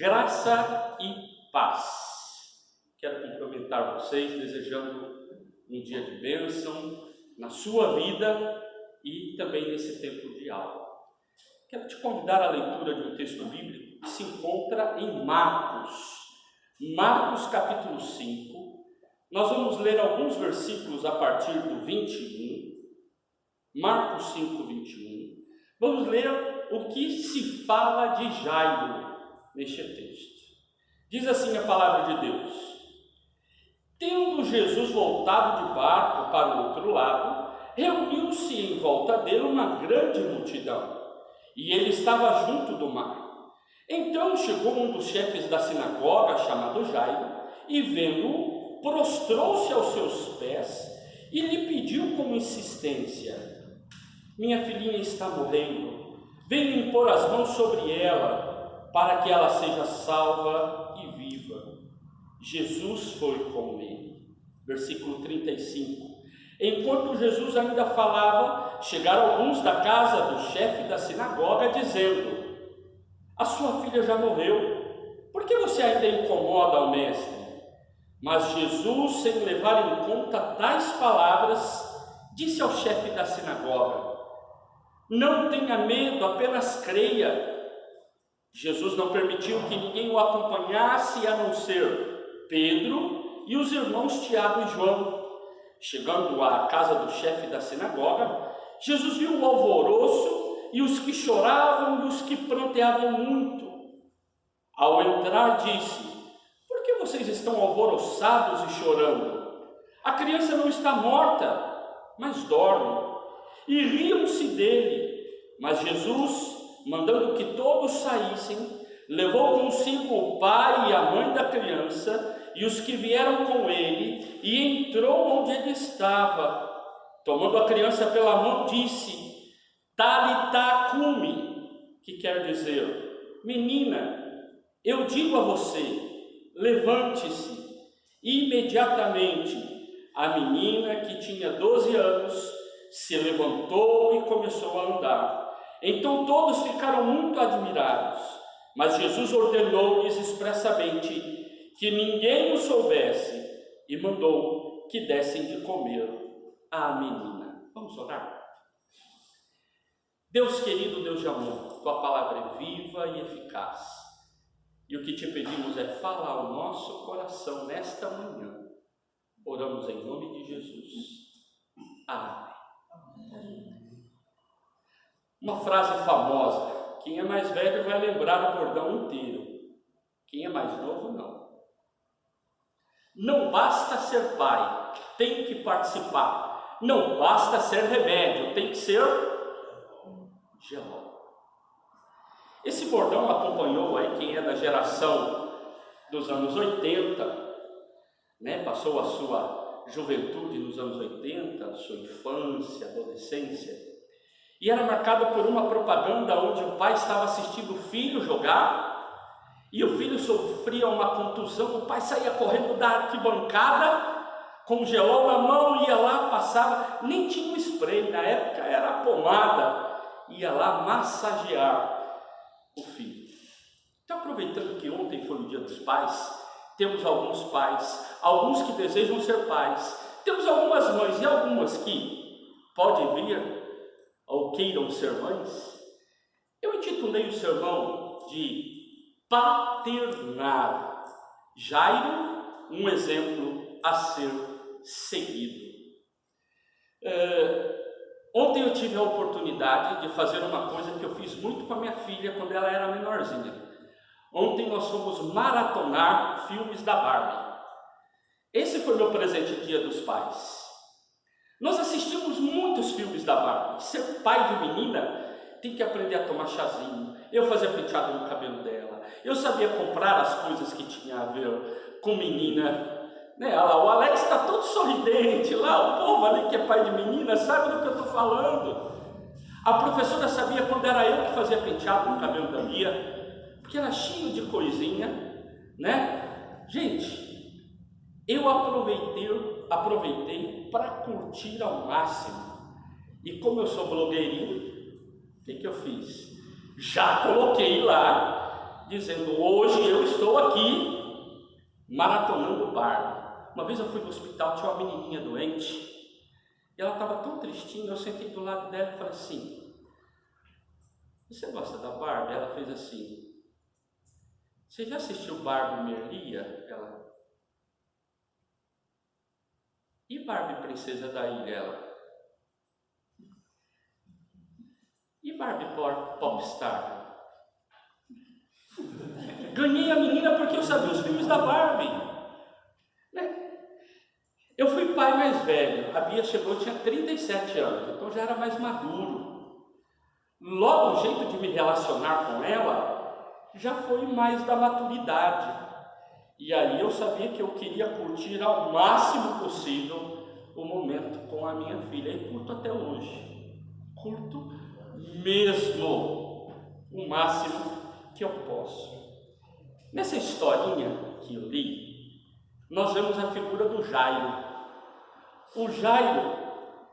Graça e paz. Quero cumprimentar vocês, desejando um dia de bênção na sua vida e também nesse tempo de aula. Quero te convidar à leitura de um texto bíblico que se encontra em Marcos capítulo 5. Nós vamos ler alguns versículos a partir do 21. Marcos 5, 21. Vamos ler o que se fala de Jairo neste texto. Diz assim a palavra de Deus: Tendo Jesus voltado de barco para o outro lado, reuniu-se em volta dele uma grande multidão, e ele estava junto do mar. Então chegou um dos chefes da sinagoga, chamado Jairo, e vendo-o, prostrou-se aos seus pés e lhe pediu com insistência: Minha filhinha está morrendo, venha impor as mãos sobre ela, para que ela seja salva e viva. Jesus foi com ele. Versículo 35. Enquanto Jesus ainda falava, chegaram alguns da casa do chefe da sinagoga, dizendo: A sua filha já morreu, por que você ainda incomoda ao mestre? Mas Jesus, sem levar em conta tais palavras, disse ao chefe da sinagoga: Não tenha medo, apenas creia. Jesus não permitiu que ninguém o acompanhasse, a não ser Pedro e os irmãos Tiago e João. Chegando à casa do chefe da sinagoga, Jesus viu o alvoroço e os que choravam e os que pranteavam muito. Ao entrar, disse: Por que vocês estão alvoroçados e chorando? A criança não está morta, mas dorme. E riam-se dele. Mas Jesus, mandando que todos saíssem, levou consigo o pai e a mãe da criança e os que vieram com ele, e entrou onde ele estava. Tomando a criança pela mão, disse: Talitá cumi, que quer dizer: Menina, eu digo a você, levante-se. E imediatamente a menina, que tinha 12 anos, se levantou e começou a andar. Então todos ficaram muito admirados, mas Jesus ordenou-lhes expressamente que ninguém o soubesse e mandou que dessem de comer à menina. Vamos orar? Deus querido, Deus de amor, tua palavra é viva e eficaz, e o que te pedimos é falar ao nosso coração nesta manhã. Oramos em nome de Jesus. Amém. Uma frase famosa, quem é mais velho vai lembrar o bordão inteiro, quem é mais novo não. Não basta ser pai, tem que participar. Não basta ser remédio, tem que ser gelol. Esse bordão acompanhou aí quem é da geração dos anos 80, passou a sua juventude nos anos 80, sua infância, adolescência, e era marcado por uma propaganda onde o pai estava assistindo o filho jogar, e o filho sofria uma contusão, o pai saía correndo da arquibancada, com o gelol na mão, ia lá, passava, nem tinha o spray, na época era a pomada, ia lá massagear o filho. Então, aproveitando que ontem foi o dia dos pais, temos alguns pais, alguns que desejam ser pais, temos algumas mães e algumas que podem vir ou queiram ser mães. Eu intitulei o sermão de Paternar. Jairo, um exemplo a ser seguido. Ontem eu tive a oportunidade de fazer uma coisa que eu fiz muito com a minha filha quando ela era menorzinha. Ontem nós fomos maratonar filmes da Barbie. Esse foi meu presente de Dia dos Pais. Nós assistimos muitos filmes da Barbie. Ser pai de menina tem que aprender a tomar chazinho. Eu fazia penteado no cabelo dela. Eu sabia comprar as coisas que tinha a ver com menina. Olha lá, o Alex está todo sorridente lá. O povo ali que é pai de menina sabe do que eu estou falando. A professora sabia quando era eu que fazia penteado no cabelo da Bia, porque era cheio de coisinha, Gente, eu aproveitei para curtir ao máximo. E como eu sou blogueirinho, o que eu fiz? Já coloquei lá dizendo: hoje eu estou aqui maratonando Barbie. Uma vez eu fui no hospital, tinha uma menininha doente, e ela estava tão tristinha, eu sentei do lado dela e falei assim: você gosta da Barbie? Ela fez assim: você já assistiu Barbie Merlia? Ela: e Barbie Princesa da Ilha? Ela: e Barbie Popstar? Ganhei a menina porque eu sabia os filmes da Barbie, né? Eu fui pai mais velho, a Bia chegou, eu tinha 37 anos, então já era mais maduro. Logo o jeito de me relacionar com ela já foi mais da maturidade. E aí eu sabia que eu queria curtir ao máximo possível o momento com a minha filha, e curto até hoje. Curto mesmo o máximo que eu posso. Nessa historinha que eu li, nós vemos a figura do Jairo. O Jairo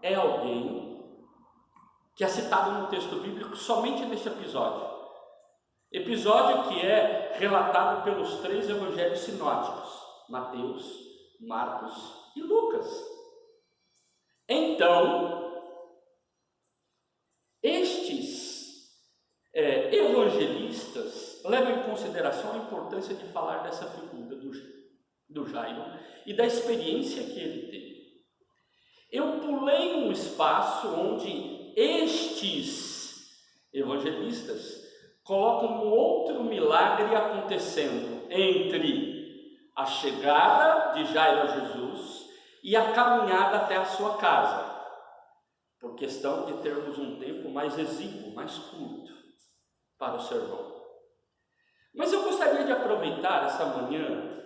é alguém que é citado no texto bíblico somente neste episódio. Episódio que é relatado pelos 3 evangelhos sinóticos: Mateus, Marcos e Lucas. Então, estes evangelistas levam em consideração a importância de falar dessa figura do Jairo e da experiência que ele teve. Eu pulei um espaço onde estes evangelistas colocam um outro milagre acontecendo entre a chegada de Jairo a Jesus e a caminhada até a sua casa, por questão de termos um tempo mais exíguo, mais curto para o sermão. Mas eu gostaria de aproveitar essa manhã,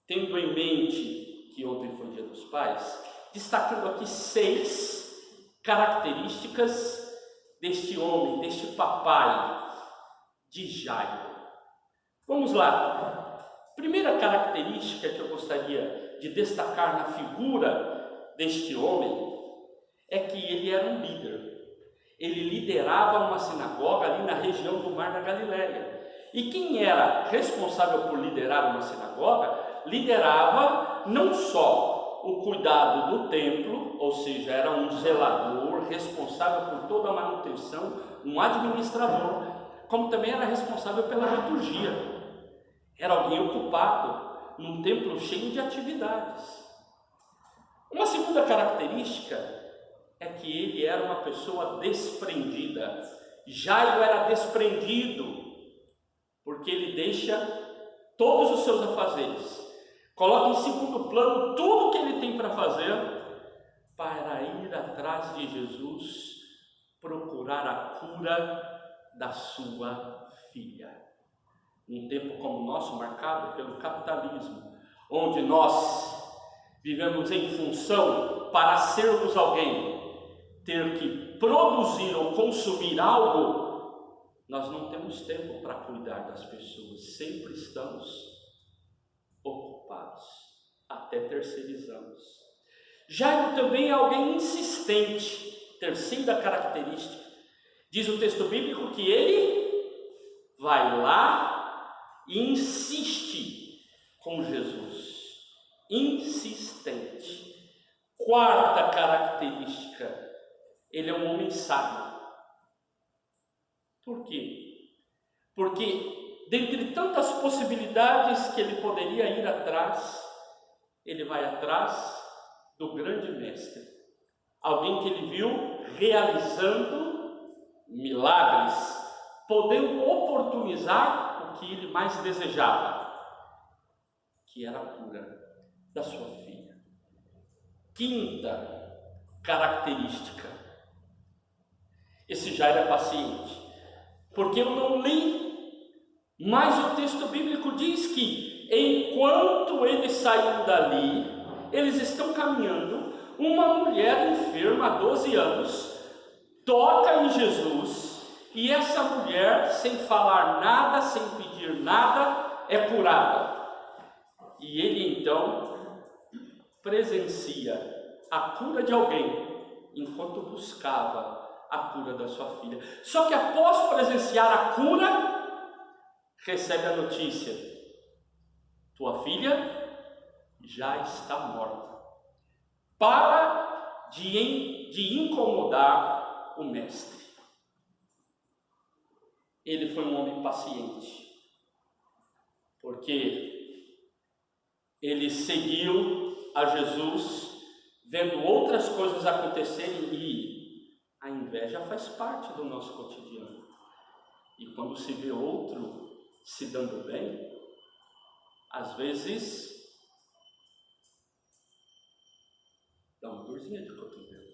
tendo em mente que ontem foi Dia dos Pais, destacando aqui 6 características deste homem, deste papai de Jairo. Vamos lá. Primeira característica que eu gostaria de destacar na figura deste homem é que ele era um líder. Ele liderava uma sinagoga ali na região do Mar da Galileia. E quem era responsável por liderar uma sinagoga, liderava não só o cuidado do templo, ou seja, era um zelador responsável por toda a manutenção, um administrador, como também era responsável pela liturgia. Era alguém ocupado num templo cheio de atividades. Uma segunda característica é que ele era uma pessoa desprendida. Jairo era desprendido, porque ele deixa todos os seus afazeres, coloca em segundo plano tudo que ele tem para fazer, para ir atrás de Jesus, procurar a cura da sua filha. Num tempo como o nosso, marcado pelo capitalismo, onde nós vivemos em função, para sermos alguém, ter que produzir ou consumir algo, nós não temos tempo para cuidar das pessoas, sempre estamos ocupados, até terceirizamos. Jairo também é alguém insistente. Terceira característica, diz o texto bíblico que ele vai lá e insiste com Jesus. Insistente. Quarta característica, ele é um homem sábio. Por quê? Porque dentre tantas possibilidades que ele poderia ir atrás, ele vai atrás do grande mestre, alguém que ele viu realizando milagres, podendo oportunizar o que ele mais desejava, que era a cura da sua filha. Quinta característica, esse Jairo é paciente, porque eu não li, mas o texto bíblico diz que enquanto eles saíram dali, eles estão caminhando, uma mulher enferma há 12 anos toca em Jesus, e essa mulher, sem falar nada, sem pedir nada, é curada. E ele então presencia a cura de alguém enquanto buscava a cura da sua filha. Só que após presenciar a cura, recebe a notícia: tua filha já está morta. Para de incomodar o mestre. Ele foi um homem paciente, porque ele seguiu a Jesus, vendo outras coisas acontecerem, e a inveja faz parte do nosso cotidiano. E quando se vê outro se dando bem, às vezes dá uma dorzinha de cotovelo.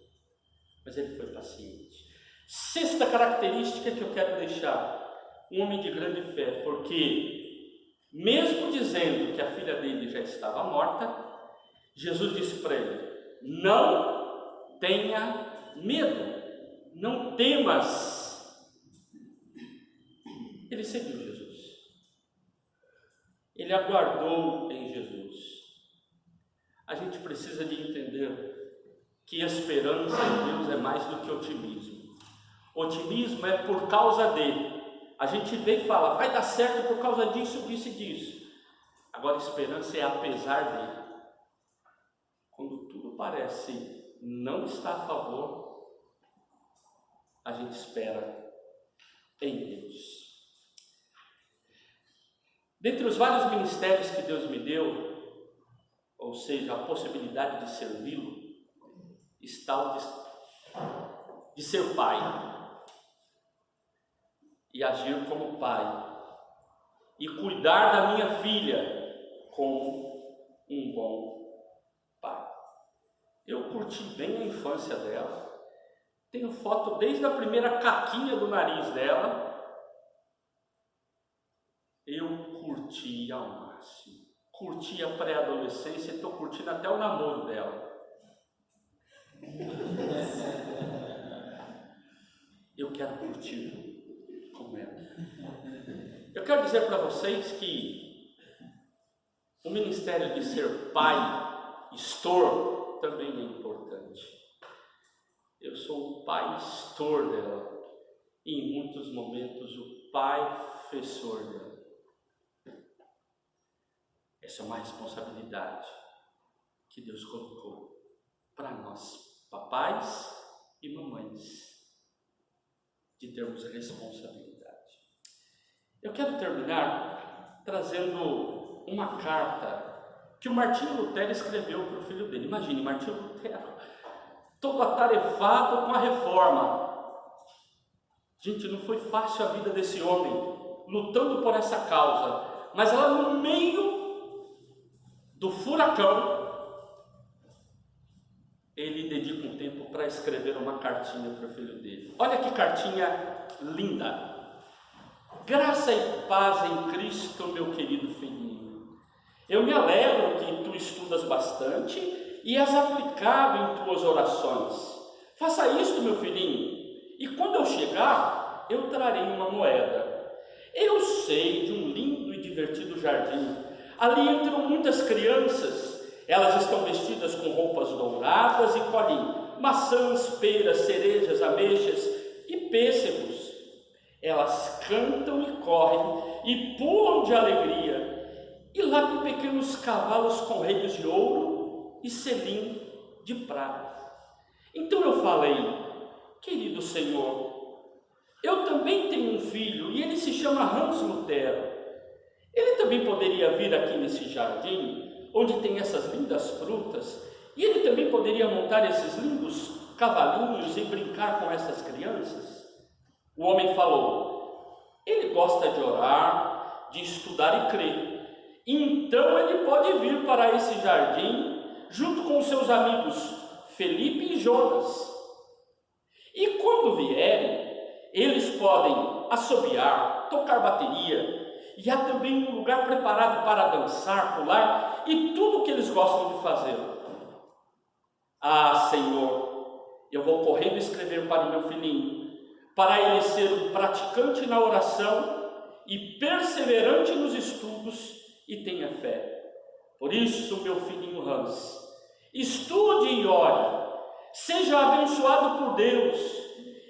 Mas ele foi paciente. Sexta característica que eu quero deixar: um homem de grande fé, porque mesmo dizendo que a filha dele já estava morta, Jesus disse para ele: não tenha medo, não temas. Ele seguiu Jesus. Ele aguardou em Jesus. A gente precisa de entender que esperança em Deus é mais do que otimismo. Otimismo é por causa dele. A gente vê e fala: vai dar certo por causa disso, disso e disso. Agora, esperança é apesar dele. Quando tudo parece não estar a favor, a gente espera em Deus. Dentre os vários ministérios que Deus me deu, ou seja, a possibilidade de servi-lo, está o de ser pai e agir como pai e cuidar da minha filha como um bom pai. Eu curti bem a infância dela, tenho foto desde a primeira caquinha do nariz dela. Eu curti ao máximo, curti a pré-adolescência e estou curtindo até o namoro dela. Eu quero curtir com ela. Eu quero dizer para vocês que o ministério de ser pai, pastor, também é importante. Eu sou o pai pastor dela e em muitos momentos o pai professor dela. Essa é uma responsabilidade que Deus colocou para nós, papais e mamães, de termos responsabilidade. Eu quero terminar trazendo uma carta que o Martinho Lutero escreveu para o filho dele. Imagine, Martinho Lutero, todo atarefado com a reforma. Gente, não foi fácil a vida desse homem, lutando por essa causa, mas ela no meio do furacão, ele dedica um tempo para escrever uma cartinha para o filho dele. Olha que cartinha linda. Graça e paz em Cristo, meu querido filhinho. Eu me alegro que tu estudas bastante e és aplicado em tuas orações. Faça isto, meu filhinho, e quando eu chegar, eu trarei uma moeda. Eu sei de um lindo e divertido jardim. Ali entram muitas crianças, elas estão vestidas com roupas douradas e colhem maçãs, peras, cerejas, ameixas e pêssegos. Elas cantam e correm e pulam de alegria. E lá tem pequenos cavalos com reios de ouro e selim de prata. Então eu falei: querido Senhor, eu também tenho um filho e ele se chama Hans Lutero. Ele também poderia vir aqui nesse jardim, onde tem essas lindas frutas, e ele também poderia montar esses lindos cavalinhos e brincar com essas crianças? O homem falou: ele gosta de orar, de estudar e crer. Então ele pode vir para esse jardim, junto com seus amigos Felipe e Jonas. E quando vierem, eles podem assobiar, tocar bateria, e há também um lugar preparado para dançar, pular e tudo o que eles gostam de fazer. Ah, Senhor, eu vou correndo escrever para o meu filhinho, para ele ser um praticante na oração e perseverante nos estudos e tenha fé. Por isso, meu filhinho Hans, estude e ore, seja abençoado por Deus,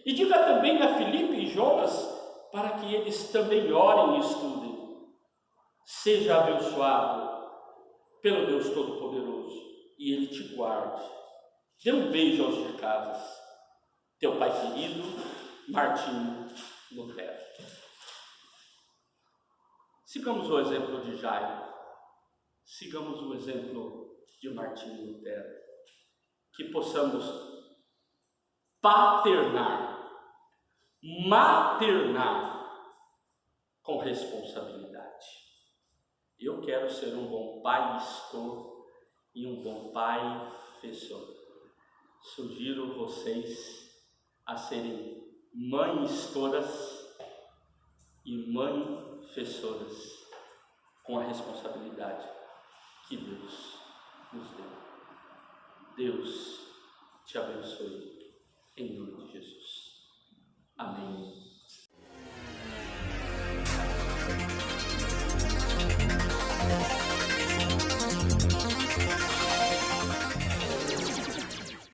e diga também a Felipe e Jonas para que eles também orem e estudem. seja abençoado pelo Deus Todo-Poderoso e Ele te guarde. Dê um beijo aos de casas. Teu pai querido, Martinho Lutero. Sigamos o exemplo de Jairo. Sigamos o exemplo de Martinho Lutero. Que possamos paternar, maternar com responsabilidade. Eu quero ser um bom pai pastor e um bom pai professor. Sugiro vocês a serem mães todas e mães professoras com a responsabilidade que Deus nos deu. Deus te abençoe.